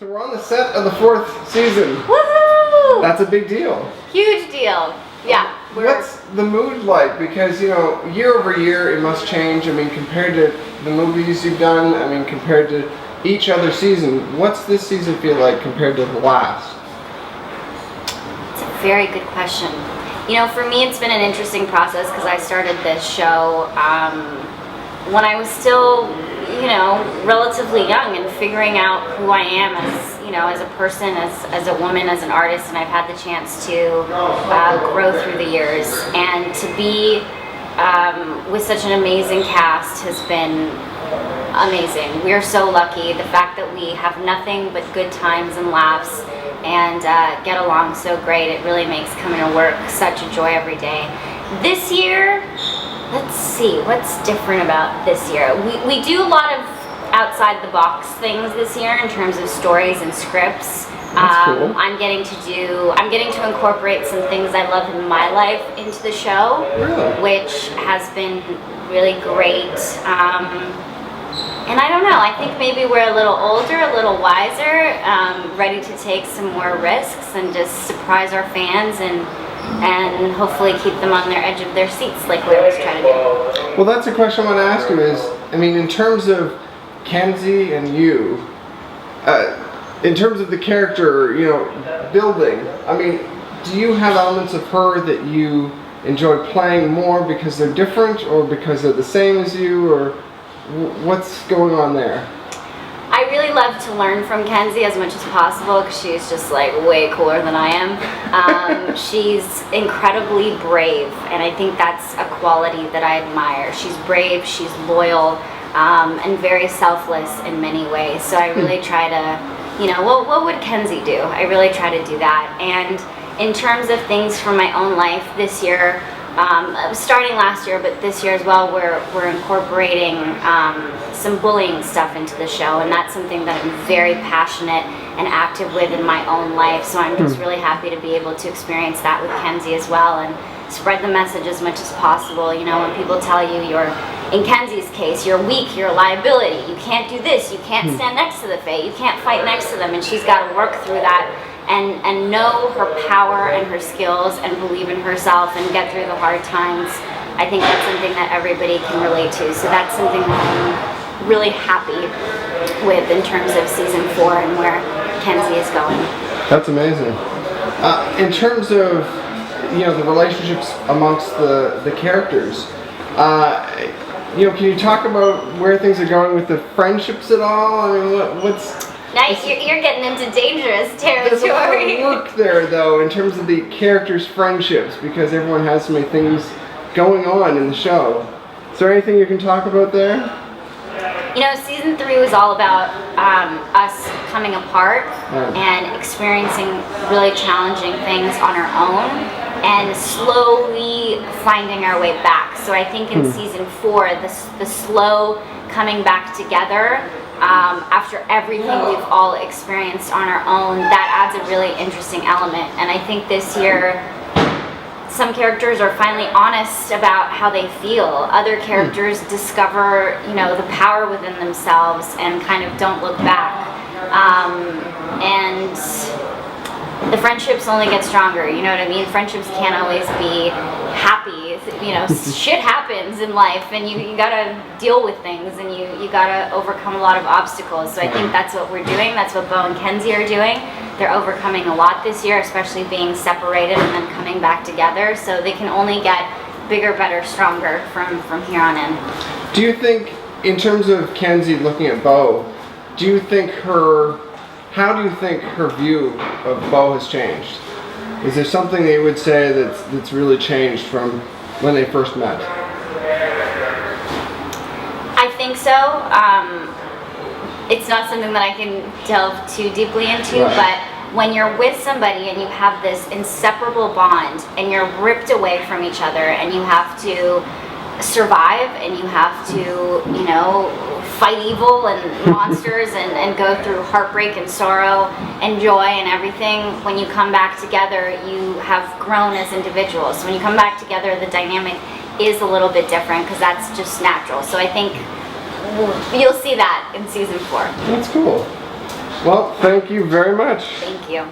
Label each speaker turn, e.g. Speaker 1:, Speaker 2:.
Speaker 1: So we're on the set of the 4th season.
Speaker 2: Woohoo!
Speaker 1: That's a big deal.
Speaker 2: Huge deal. Yeah.
Speaker 1: What's the mood like? Because, you know, year over year it must change. I mean, compared to the movies you've done, I mean, compared to each other season, what's this season feel like compared to the last?
Speaker 2: It's a very good question. You know, for me it's been an interesting process because I started this show when I was still, you know, relatively young and figuring out who I am as, you know, as a person, as a woman, as an artist, and I've had the chance to grow through the years. And to be with such an amazing cast has been amazing. We are so lucky. The fact that we have nothing but good times and laughs and get along so great, it really makes coming to work such a joy every day. This year, let's see, what's different about this year? We do a lot of outside the box things this year in terms of stories and scripts.
Speaker 1: That's cool.
Speaker 2: I'm getting to incorporate some things I love in my life into the show,
Speaker 1: Really?
Speaker 2: which has been really great. And I don't know, I think maybe we're a little older, a little wiser, ready to take some more risks and just surprise our fans and hopefully keep them on their edge of their seats like we always try to do.
Speaker 1: Well, that's a question I want to ask you is, I mean, in terms of Kenzi and you, in terms of the character, you know, building, I mean, do you have elements of her that you enjoy playing more because they're different or because they're the same as you, or what's going on there?
Speaker 2: I really love to learn from Kenzi as much as possible because she's just like way cooler than I am. She's incredibly brave, and I think that's a quality that I admire. She's brave, she's loyal, and very selfless in many ways. So I really try to, you know, what would Kenzi do? I really try to do that. And in terms of things from my own life this year, starting last year, but this year as well, we're incorporating some bullying stuff into the show, and that's something that I'm very passionate and active with in my own life. So I'm just really happy to be able to experience that with Kenzi as well and spread the message as much as possible. You know, when people tell you in Kenzi's case, you're weak, you're a liability, you can't do this, you can't stand next to the Fae, you can't fight next to them, and she's got to work through that and know her power and her skills and believe in herself and get through the hard times. I think that's something that everybody can relate to. So that's something that I'm really happy with in terms of season 4 and where Kenzi is going.
Speaker 1: That's amazing. In terms of, you know, the relationships amongst the characters, you know, can you talk about where things are going with the friendships at all? I mean, what's...
Speaker 2: Now you're getting into dangerous
Speaker 1: There's a lot
Speaker 2: territory.
Speaker 1: of work there, though, in terms of the characters' friendships, because everyone has so many things going on in the show. Is there anything you can talk about there?
Speaker 2: You know, season 3 was all about us coming apart and experiencing really challenging things on our own and slowly finding our way back. So I think in season 4, the slow coming back together after everything we've all experienced on our own, that adds a really interesting element. And I think this year some characters are finally honest about how they feel. Other characters discover, you know, the power within themselves and kind of don't look back. And the friendships only get stronger, you know what I mean? Friendships can't always be happy. You know, shit happens in life and you gotta deal with things and you gotta overcome a lot of obstacles. So I think that's what we're doing. That's what Bo and Kenzi are doing. They're overcoming a lot this year, especially being separated and then coming back together. So they can only get bigger, better, stronger from here on in.
Speaker 1: Do you think, in terms of Kenzi looking at Bo, how do you think her view of Bo has changed? Is there something that you would say that's really changed from when they first met?
Speaker 2: I think so. It's not something that I can delve too deeply into, but when you're with somebody and you have this inseparable bond and you're ripped away from each other and you have to survive and you have to, you know, fight evil and monsters and go through heartbreak and sorrow and joy and everything, when you come back together, you have grown as individuals. So when you come back together, the dynamic is a little bit different because that's just natural. So I think you'll see that in season 4.
Speaker 1: That's cool. Well, thank you very much.
Speaker 2: Thank you.